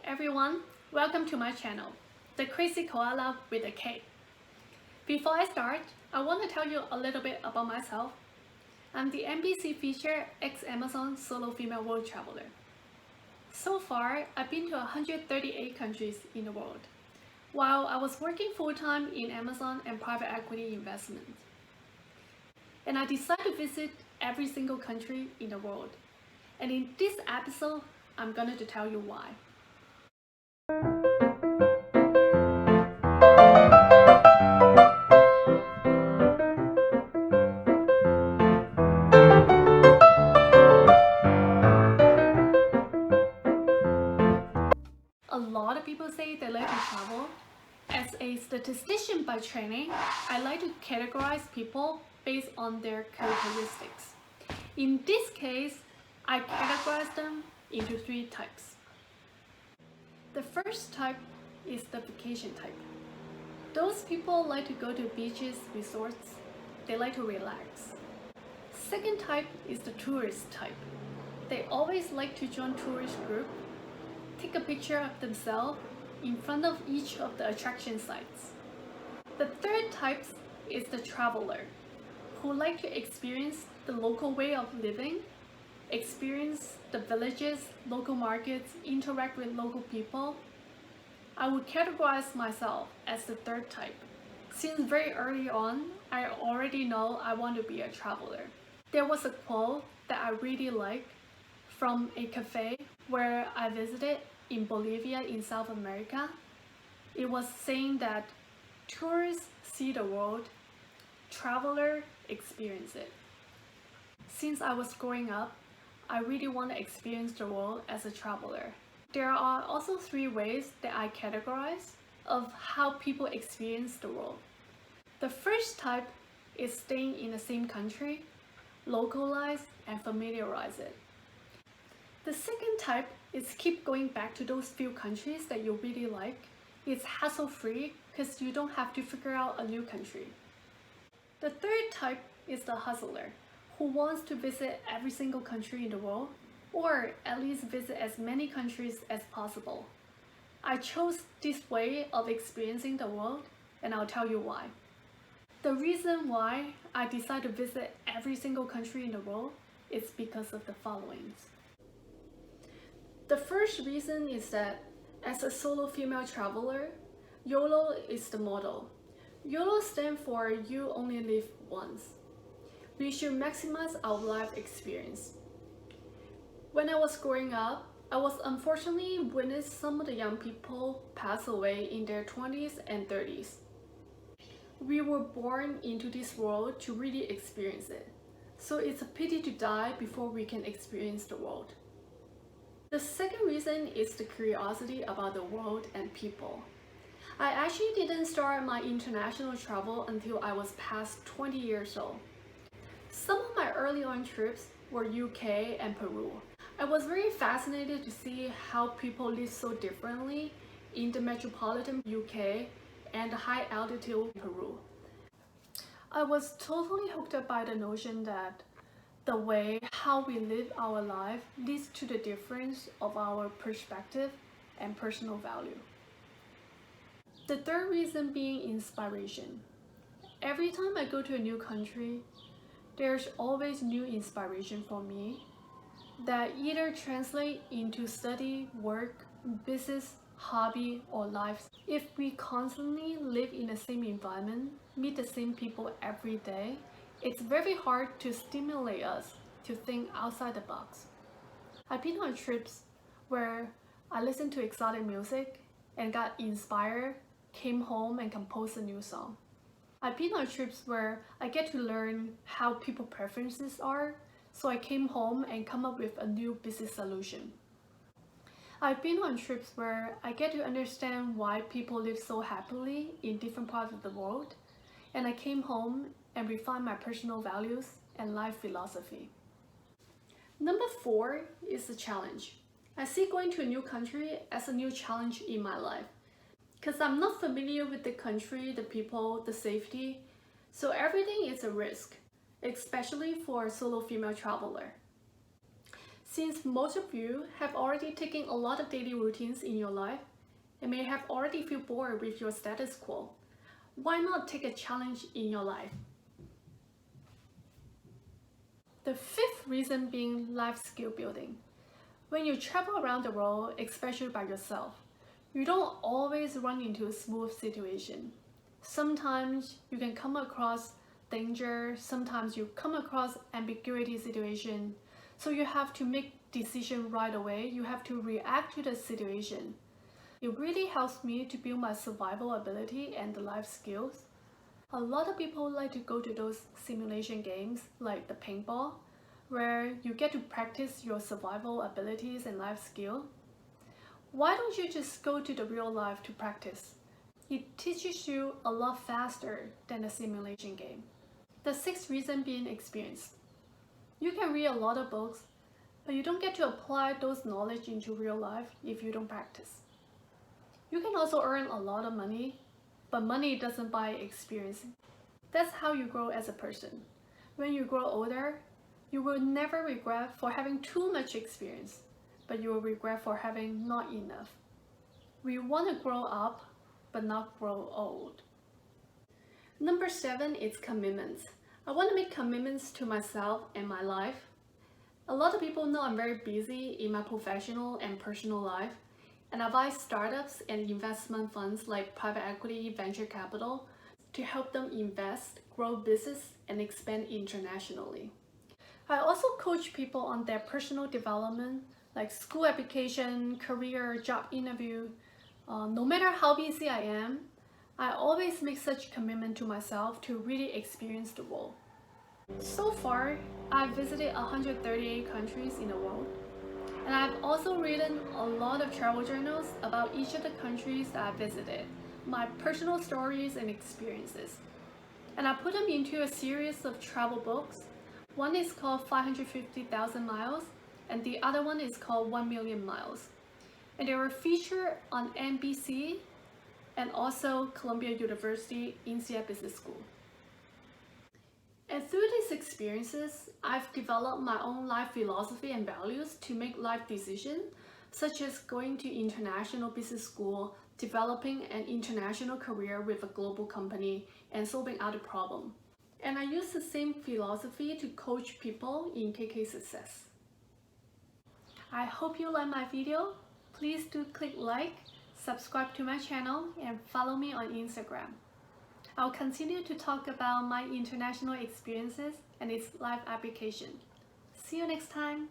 everyone, welcome to my channel, the Krazy Koala with a K. Before I start, I want to tell you a little bit about myself. I'm the NBC feature ex-Amazon solo female world traveler. So far, I've been to 138 countries in the world, while I was working full-time in Amazon and private equity investment. And I decided to visit every single country in the world. And in this episode, I'm going to tell you why. A lot of people say they like to travel. As a statistician by training, I like to categorize people based on their characteristics. In this case, I categorize them into 3 types. The first type is the vacation type. Those people like to go to beaches, resorts. They like to relax. Second type is the tourist type. They always like to join tourist group, take a picture of themselves in front of each of the attraction sites. The third type is the traveler, who like to experience the local way of living, experience the villages, local markets, interact with local people. I would categorize myself as the third type. Since very early on, I already know I want to be a traveler. There was a quote that I really like from a cafe where I visited in Bolivia in South America. It was saying that tourists see the world, traveler experience it. Since I was growing up, I really want to experience the world as a traveler. There are also 3 ways that I categorize of how people experience the world. The first type is staying in the same country, localize and familiarize it. The second type is keep going back to those few countries that you really like. It's hassle-free because you don't have to figure out a new country. The third type is the hustler, who wants to visit every single country in the world, or at least visit as many countries as possible. I chose this way of experiencing the world, and I'll tell you why. The reason why I decided to visit every single country in the world is because of the following. The first reason is that as a solo female traveler, YOLO is the motto. YOLO stands for You Only Live Once. We should maximize our life experience. When I was growing up, I was unfortunately witnessed some of the young people pass away in their 20s and 30s. We were born into this world to really experience it. So it's a pity to die before we can experience the world. The second reason is the curiosity about the world and people. I actually didn't start my international travel until I was past 20 years old. Some of my early on trips were UK and Peru. I was very fascinated to see how people live so differently in the metropolitan UK and the high altitude Peru. I was totally hooked up by the notion that the way how we live our life leads to the difference of our perspective and personal value. The third reason being inspiration. Every time I go to a new country, there's always new inspiration for me that either translate into study, work, business, hobby, or life. If we constantly live in the same environment, meet the same people every day, it's very hard to stimulate us to think outside the box. I've been on trips where I listened to exotic music and got inspired, came home and composed a new song. I've been on trips where I get to learn how people's preferences are, so I came home and come up with a new business solution. I've been on trips where I get to understand why people live so happily in different parts of the world, and I came home and refined my personal values and life philosophy. Number 4 is the challenge. I see going to a new country as a new challenge in my life, because I'm not familiar with the country, the people, the safety, so everything is a risk, especially for a solo female traveler. Since most of you have already taken a lot of daily routines in your life and may have already feel bored with your status quo, why not take a challenge in your life? The fifth reason being life skill building. When you travel around the world, especially by yourself, you don't always run into a smooth situation. Sometimes you can come across danger, sometimes you come across ambiguity situation. So you have to make decision right away, you have to react to the situation. It really helps me to build my survival ability and the life skills. A lot of people like to go to those simulation games like the paintball, where you get to practice your survival abilities and life skill. Why don't you just go to the real life to practice? It teaches you a lot faster than a simulation game. The sixth reason being experience. You can read a lot of books, but you don't get to apply those knowledge into real life if you don't practice. You can also earn a lot of money, but money doesn't buy experience. That's how you grow as a person. When you grow older, you will never regret for having too much experience, but you will regret for having not enough. We want to grow up, but not grow old. Number 7 is commitments. I want to make commitments to myself and my life. A lot of people know I'm very busy in my professional and personal life, and I advise startups and investment funds like private equity, venture capital to help them invest, grow business, and expand internationally. I also coach people on their personal development, like school application, career, job interview. No matter how busy I am, I always make such commitment to myself to really experience the world. So far, I've visited 138 countries in the world, and I've also written a lot of travel journals about each of the countries that I visited, my personal stories and experiences. And I put them into a series of travel books. One is called 550,000 Miles, and the other one is called 1 Million Miles. And they were featured on NBC and also Columbia University INSEAD Business School. And through these experiences, I've developed my own life philosophy and values to make life decisions, such as going to international business school, developing an international career with a global company, and solving other problems. And I use the same philosophy to coach people in KK success. I hope you like my video. Please do click like, subscribe to my channel, and follow me on Instagram. I'll continue to talk about my international experiences and its life application. See you next time!